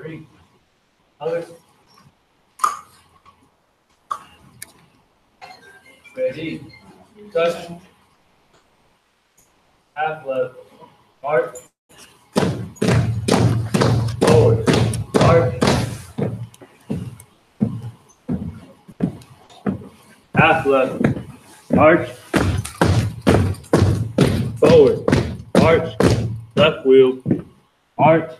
3. Others. Ready. Touch. Half left. March. Forward. March. Half left. March. Forward. March. Left wheel. March.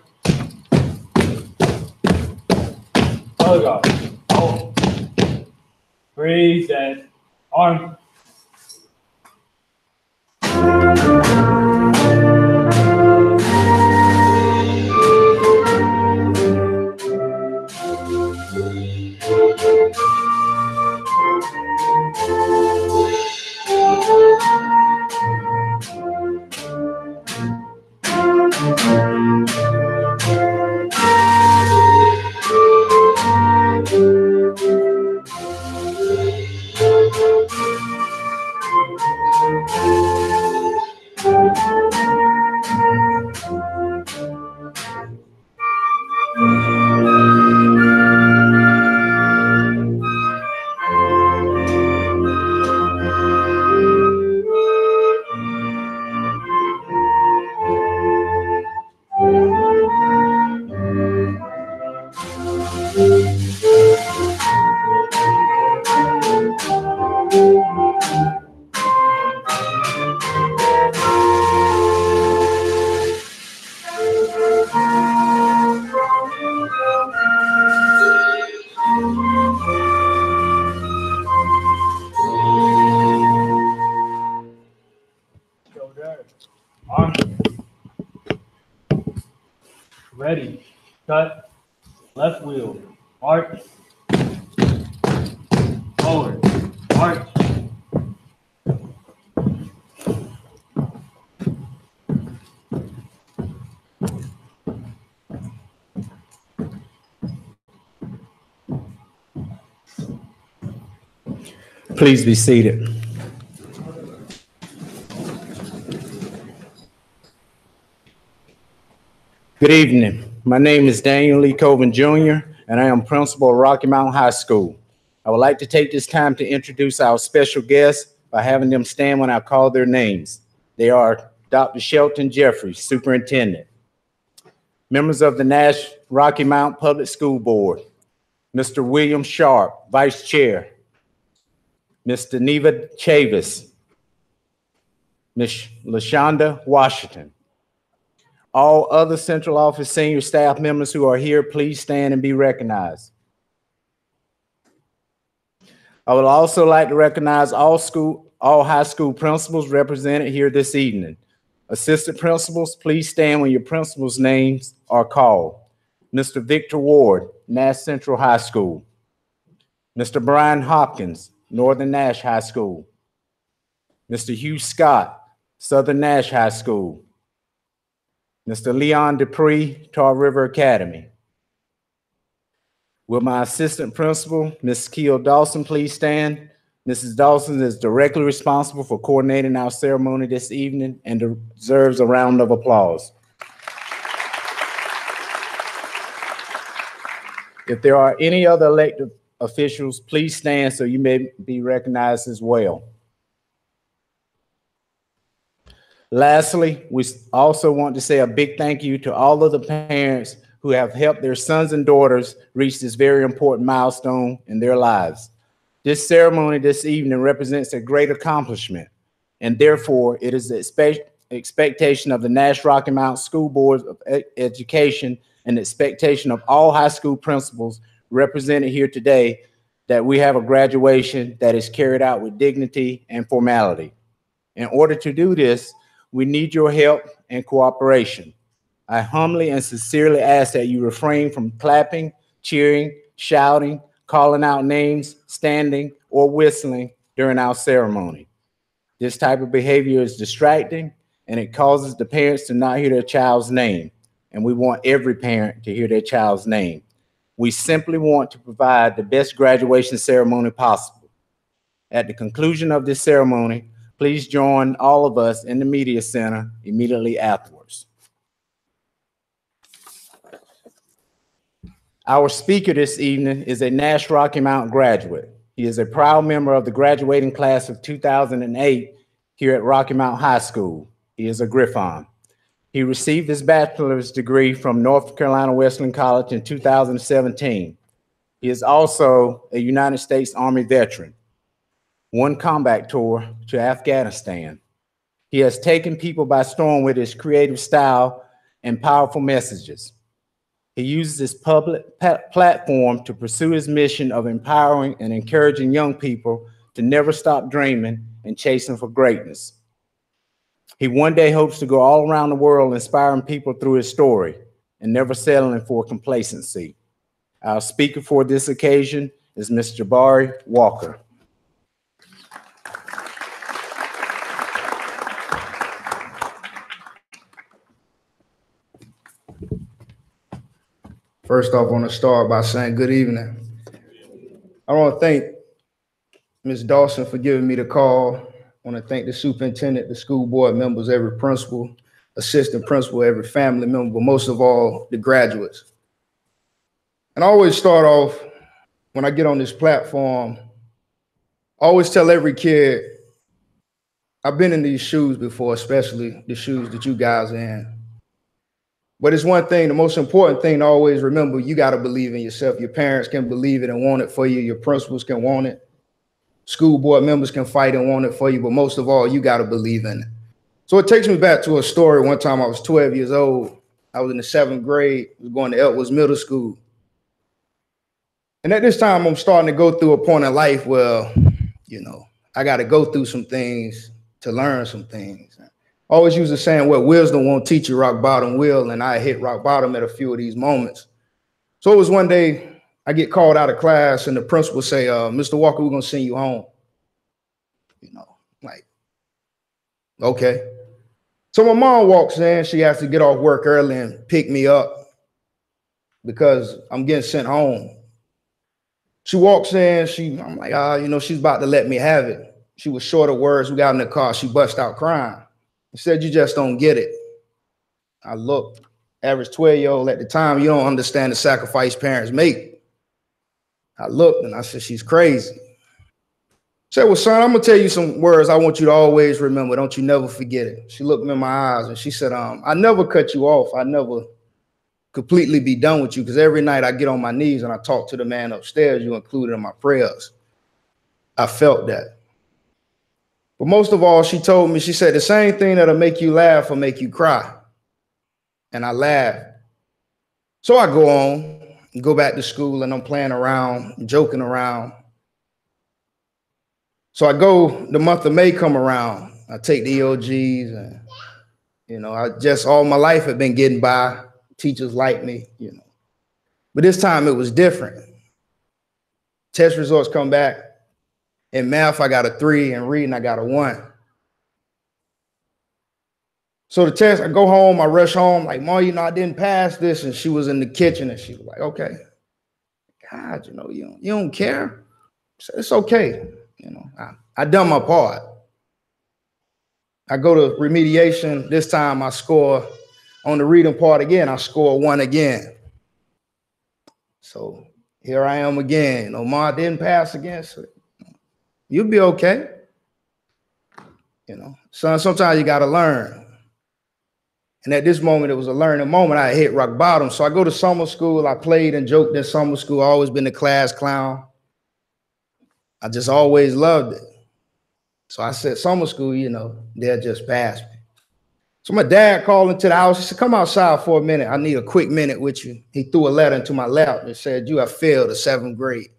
Other guard. Hold. Freeze and arm. Arm. Ready. Cut. Left wheel. March. Forward. March. Please be seated. Good evening. My name is Daniel Lee Coven Jr., and I am principal of Rocky Mountain High School. I would like to take this time to introduce our special guests by having them stand when I call their names. They are Dr. Shelton Jeffries, Superintendent. Members of the Nash-Rocky Mountain Public School Board, Mr. William Sharp, Vice Chair, Mr. Neva Chavis, Ms. LaShonda Washington. All other central office senior staff members who are here, please stand and be recognized. I would also like to recognize all high school principals represented here this evening. Assistant principals, please stand when your principals' names are called. Mr. Victor Ward, Nash Central High School. Mr. Brian Hopkins, Northern Nash High School. Mr. Hugh Scott, Southern Nash High School. Mr. Leon Dupree, Tar River Academy. Will my assistant principal, Ms. Keel Dawson, please stand? Mrs. Dawson is directly responsible for coordinating our ceremony this evening and deserves a round of applause. If there are any other elected officials, please stand so you may be recognized as well. Lastly, we also want to say a big thank you to all of the parents who have helped their sons and daughters reach this very important milestone in their lives. This ceremony this evening represents a great accomplishment, and therefore it is the expectation of the Nash-Rocky Mountain School Board of Education and the expectation of all high school principals represented here today that we have a graduation that is carried out with dignity and formality. In order to do this, we need your help and cooperation. I humbly and sincerely ask that you refrain from clapping, cheering, shouting, calling out names, standing, or whistling during our ceremony. This type of behavior is distracting, and it causes the parents to not hear their child's name. And we want every parent to hear their child's name. We simply want to provide the best graduation ceremony possible. At the conclusion of this ceremony, please join all of us in the media center immediately afterwards. Our speaker this evening is a Nash-Rocky Mount graduate. He is a proud member of the graduating class of 2008 here at Rocky Mount High School. He is a Griffon. He received his bachelor's degree from North Carolina Wesleyan College in 2017. He is also a United States Army veteran, one combat tour to Afghanistan. He has taken people by storm with his creative style and powerful messages. He uses his public platform to pursue his mission of empowering and encouraging young people to never stop dreaming and chasing for greatness. He one day hopes to go all around the world inspiring people through his story and never settling for complacency. Our speaker for this occasion is Mr. Jabari Walker. First off, I want to start by saying good evening. I want to thank Ms. Dawson for giving me the call. I want to thank the superintendent, the school board members, every principal, assistant principal, every family member, but most of all, the graduates. And I always start off, when I get on this platform, I always tell every kid, I've been in these shoes before, especially the shoes that you guys are in. But it's one thing, the most important thing to always remember, you got to believe in yourself. Your parents can believe it and want it for you. Your principals can want it. School board members can fight and want it for you. But most of all, you got to believe in it. So it takes me back to a story. One time I was 12 years old. I was in the 7th grade. I was going to Eltwoods Middle School. And at this time, I'm starting to go through a point in life where, you know, I got to go through some things to learn some things. I always use the saying, what wisdom won't teach you, rock bottom will, and I hit rock bottom at a few of these moments. So it was one day I get called out of class and the principal say, Mr. Walker, we're going to send you home. You know, like, okay. So my mom walks in, she has to get off work early and pick me up because I'm getting sent home. She walks in, I'm like, you know, she's about to let me have it. She was short of words. We got in the car, she bust out crying. He said, you just don't get it. I looked, average 12-year-old at the time, you don't understand the sacrifice parents make. I looked and I said, she's crazy. I said, well, son, I'm gonna tell you some words I want you to always remember. Don't you never forget it. She looked me in my eyes and she said, I never cut you off. I never completely be done with you because every night I get on my knees and I talk to the man upstairs you included in my prayers. I felt that. But most of all, she told me, she said, the same thing that'll make you laugh will make you cry. And I laughed. So I go on and go back to school and I'm playing around, joking around. So I go, the month of May come around. I take the EOGs and, you know, I just all my life have been getting by. Teachers like me, you know. But this time it was different. Test results come back. In math, I got a 3, and reading, I got a 1. So the test, I go home, I rush home, like, Mom, you know, I didn't pass this. And she was in the kitchen and she was like, okay. God, you know, you don't care. I said, it's okay. You know, I done my part. I go to remediation. This time I score on the reading part again. I score 1 again. So here I am again. You know, Mom, I didn't pass again. So, you'll be okay. You know, son, sometimes you got to learn. And at this moment, it was a learning moment. I hit rock bottom. So I go to summer school. I played and joked in summer school. I always been the class clown. I just always loved it. So I said, summer school, you know, they'll just pass me. So my dad called into the house. He said, come outside for a minute. I need a quick minute with you. He threw a letter into my lap and said, you have failed the 7th grade.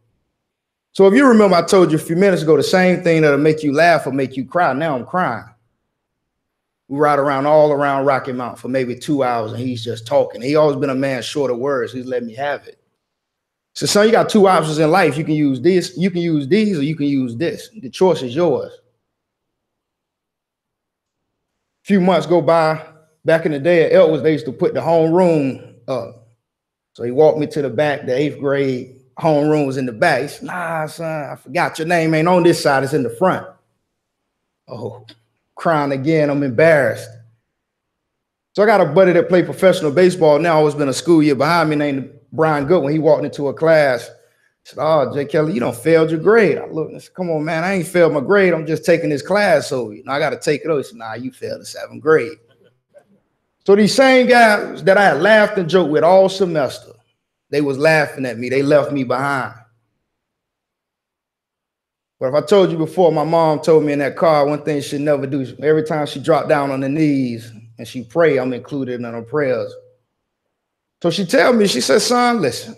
So if you remember, I told you a few minutes ago, the same thing that'll make you laugh or make you cry. Now I'm crying. We ride around all around Rocky Mount for maybe 2 hours and he's just talking. He always been a man short of words. He's let me have it. So son, you got 2 options in life. You can use this, you can use these, or you can use this. The choice is yours. A few months go by. Back in the day at Eltwoods, they used to put the homeroom up. So he walked me to the back, the 8th grade. Homeroom was in the back. He said, nah, son, I forgot your name ain't on this side, it's in the front. Oh, crying again, I'm embarrassed. So I got a buddy that played professional baseball now, always been a school year behind me named Brian Goodwin, he walked into a class. Said, "Oh, Jay Kelly, you done failed your grade." I looked and said, "Come on, man, I ain't failed my grade. I'm just taking this class, so I got to take it over." He said, "Nah, you failed the 7th grade." So these same guys that I had laughed and joked with all semester, they was laughing at me. They left me behind. But if I told you before, my mom told me in that car, one thing she'd never do, every time she dropped down on her knees and she prayed, I'm included in her prayers. So she tell me, she said, "Son, listen,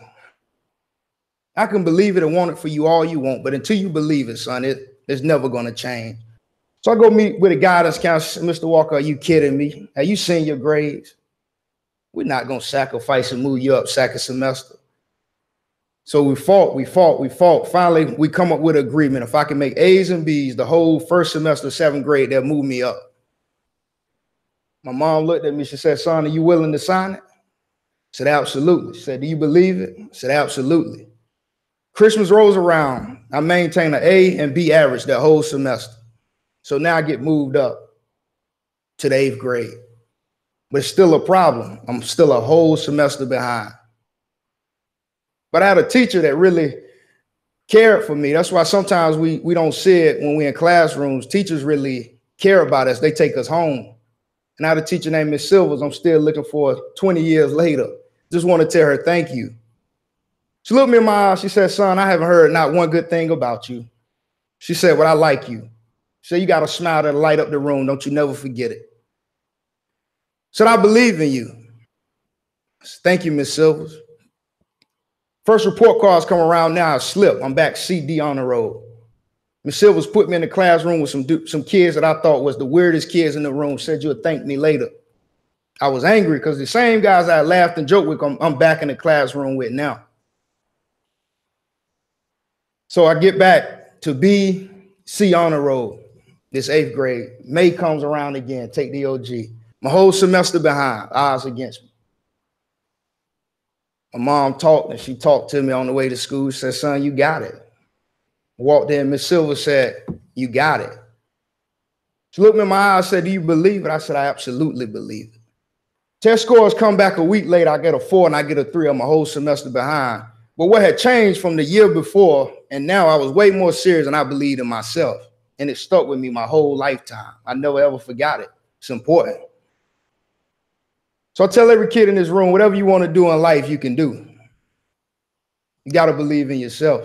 I can believe it and want it for you all you want, but until you believe it, son, it's never going to change." So I go meet with a guidance counselor. "Mr. Walker, are you kidding me? Have you seen your grades? We're not going to sacrifice and move you up second semester." So we fought. Finally, we come up with an agreement. If I can make A's and B's the whole first semester of 7th grade, they'll move me up. My mom looked at me. She said, "Son, are you willing to sign it?" I said, "Absolutely." She said, "Do you believe it?" I said, "Absolutely." Christmas rolls around. I maintain an A and B average that whole semester. So now I get moved up to the 8th grade. But it's still a problem. I'm still a whole semester behind. But I had a teacher that really cared for me. That's why sometimes we don't see it when we're in classrooms. Teachers really care about us. They take us home. And I had a teacher named Miss Silvers. I'm still looking for 20 years later. Just want to tell her thank you. She looked me in my eyes. She said, "Son, I haven't heard not one good thing about you." She said, "Well, I like you." She said, "You got a smile that'll light up the room. Don't you never forget it." She said, "I believe in you." I said, "Thank you, Miss Silvers." First report cards come around now. I slip. I'm back CD on the road. Miss Silvers put me in the classroom with some kids that I thought was the weirdest kids in the room. Said, "You'll thank me later." I was angry because the same guys I laughed and joked with, I'm back in the classroom with now. So I get back to B, C on the road, this 8th grade. May comes around again, take the OG. My whole semester behind, odds against me. My mom talked, and she talked to me on the way to school. She said, "Son, you got it." Walked in, Miss Silver said, "You got it." She looked me in my eyes and said, "Do you believe it?" I said, "I absolutely believe it." Test scores come back a week later. I get a 4 and I get a 3. I'm a whole semester behind. But what had changed from the year before and now, I was way more serious and I believed in myself. And it stuck with me my whole lifetime. I never ever forgot it. It's important. So I tell every kid in this room, whatever you want to do in life, you can do. You got to believe in yourself.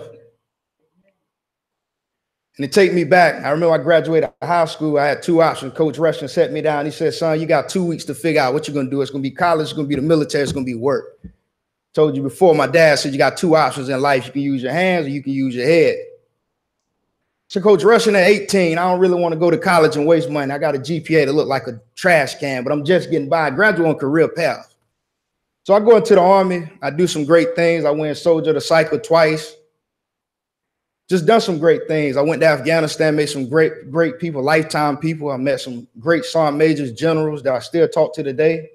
And to take me back, I remember I graduated high school. I had 2 options. Coach Rushing set me down. He said, "Son, you got 2 weeks to figure out what you're going to do. It's going to be college. It's going to be the military. It's going to be work." Told you before, my dad said you got 2 options in life. You can use your hands or you can use your head. So Coach Rushing at 18, I don't really want to go to college and waste money. I got a GPA that look like a trash can, but I'm just getting by. I graduate on career path. So I go into the Army. I do some great things. I went soldier to cycle twice. Just done some great things. I went to Afghanistan, made some great people, lifetime people. I met some great sergeant majors, generals that I still talk to today.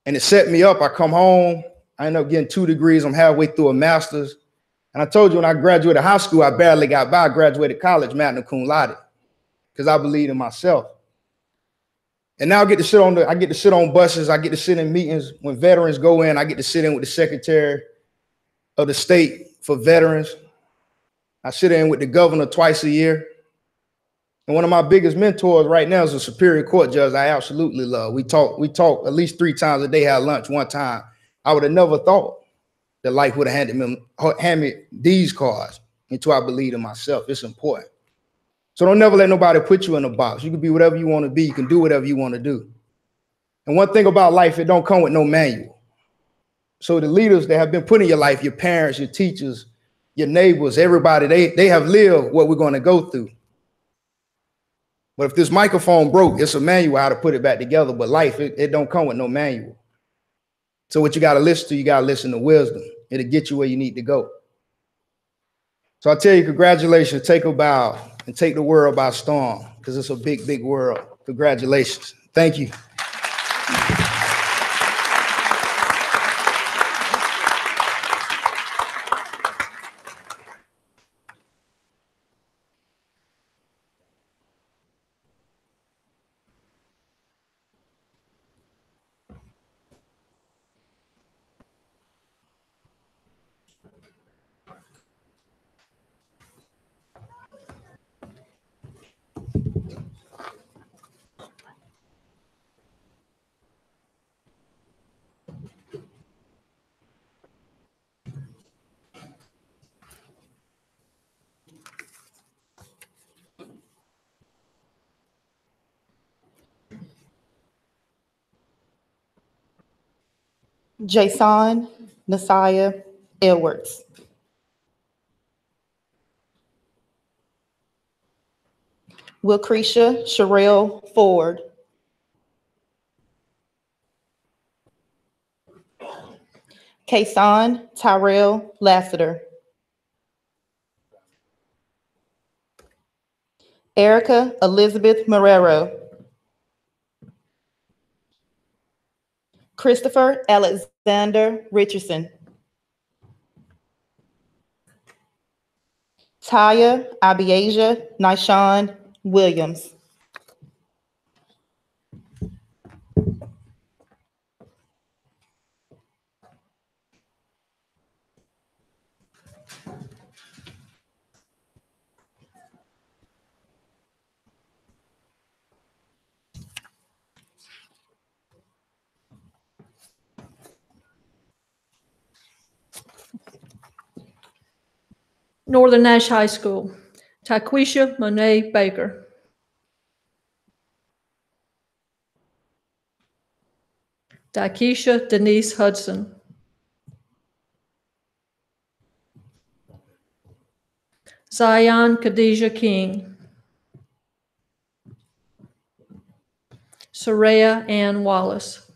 And it set me up. I come home. I ended up getting 2 degrees. I'm halfway through a master's. And I told you when I graduated high school, I barely got by. I graduated college, magna cum laude, because I believed in myself. And now I get to sit on buses. I get to sit in meetings when veterans go in. I get to sit in with the Secretary of the State for Veterans. I sit in with the governor twice a year. And one of my biggest mentors right now is a Superior Court judge I absolutely love. We talk at least 3 times a day, had lunch one time. I would have never thought that life would have handed me these cards until I believed in myself. It's important. So don't never let nobody put you in a box. You can be whatever you want to be. You can do whatever you want to do. And one thing about life, it don't come with no manual. So the leaders that have been put in your life, your parents, your teachers, your neighbors, everybody, they have lived what we're going to go through. But if this microphone broke, it's a manual how to put it back together. But life, it don't come with no manual. So what you got to listen to, you got to listen to wisdom. It'll get you where you need to go. So I tell you, congratulations. Take a bow and take the world by storm, because it's a big, big world. Congratulations. Thank you. Jason Nasiah Edwards. Wilcretia Sherelle Ford. Kason Tyrell Lassiter. Erica Elizabeth Marrero. Christopher Alexander Richardson. Taya Abiasia Nishon Williams. Northern Nash High School, Taquisha Monet Baker. Daikisha Denise Hudson. Zion Khadijah King. Soraya Ann Wallace.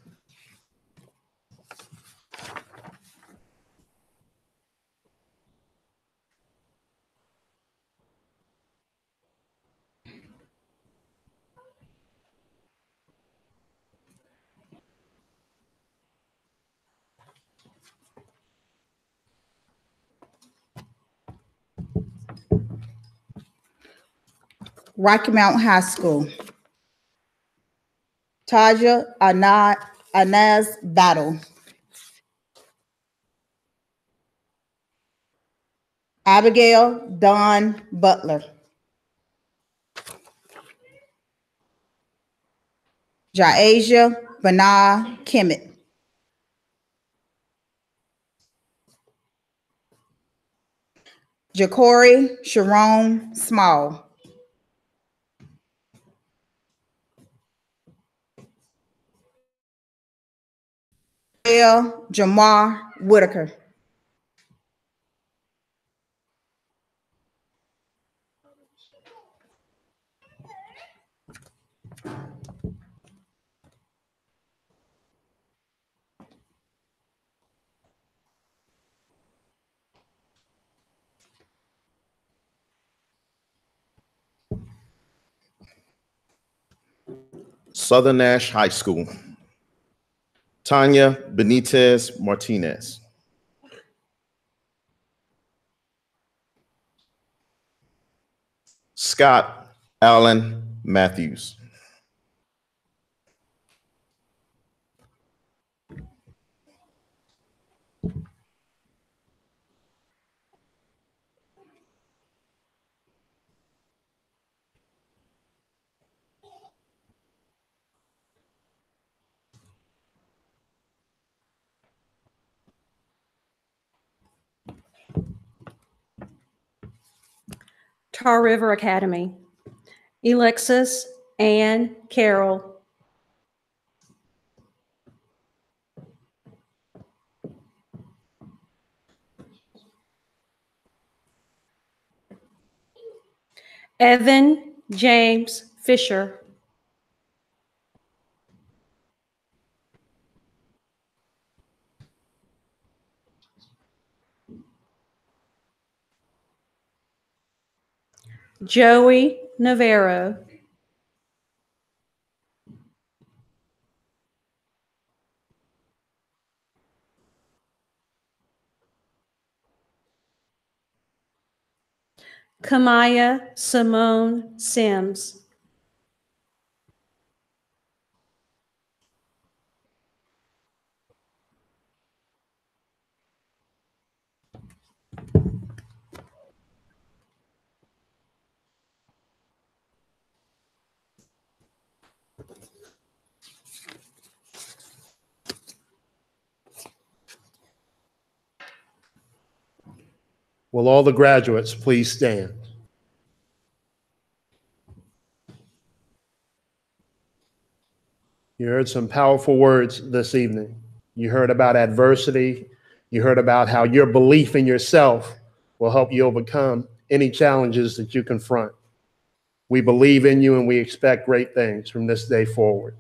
Rocky Mount High School. Taja Anaz Battle. Abigail Dawn Butler. Jaasia Bana Kemet. Ja'Cory Sharon Small. Jamar Whitaker. Southern Nash High School, Tanya Benitez Martinez. Scott Allen Matthews. Tar River Academy, Alexis Ann Carroll. Evan James Fisher. Joey Navarro. Kamaya Simone Sims. Will all the graduates please stand? You heard some powerful words this evening. You heard about adversity. You heard about how your belief in yourself will help you overcome any challenges that you confront. We believe in you and we expect great things from this day forward.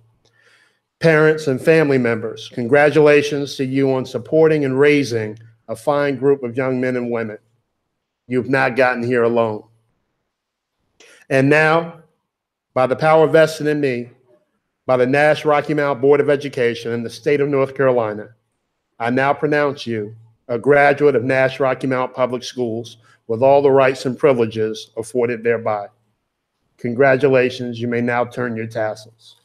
Parents and family members, congratulations to you on supporting and raising a fine group of young men and women. You've not gotten here alone. And now, by the power vested in me, by the Nash-Rocky Mount Board of Education in the state of North Carolina, I now pronounce you a graduate of Nash-Rocky Mount Public Schools with all the rights and privileges afforded thereby. Congratulations, you may now turn your tassels.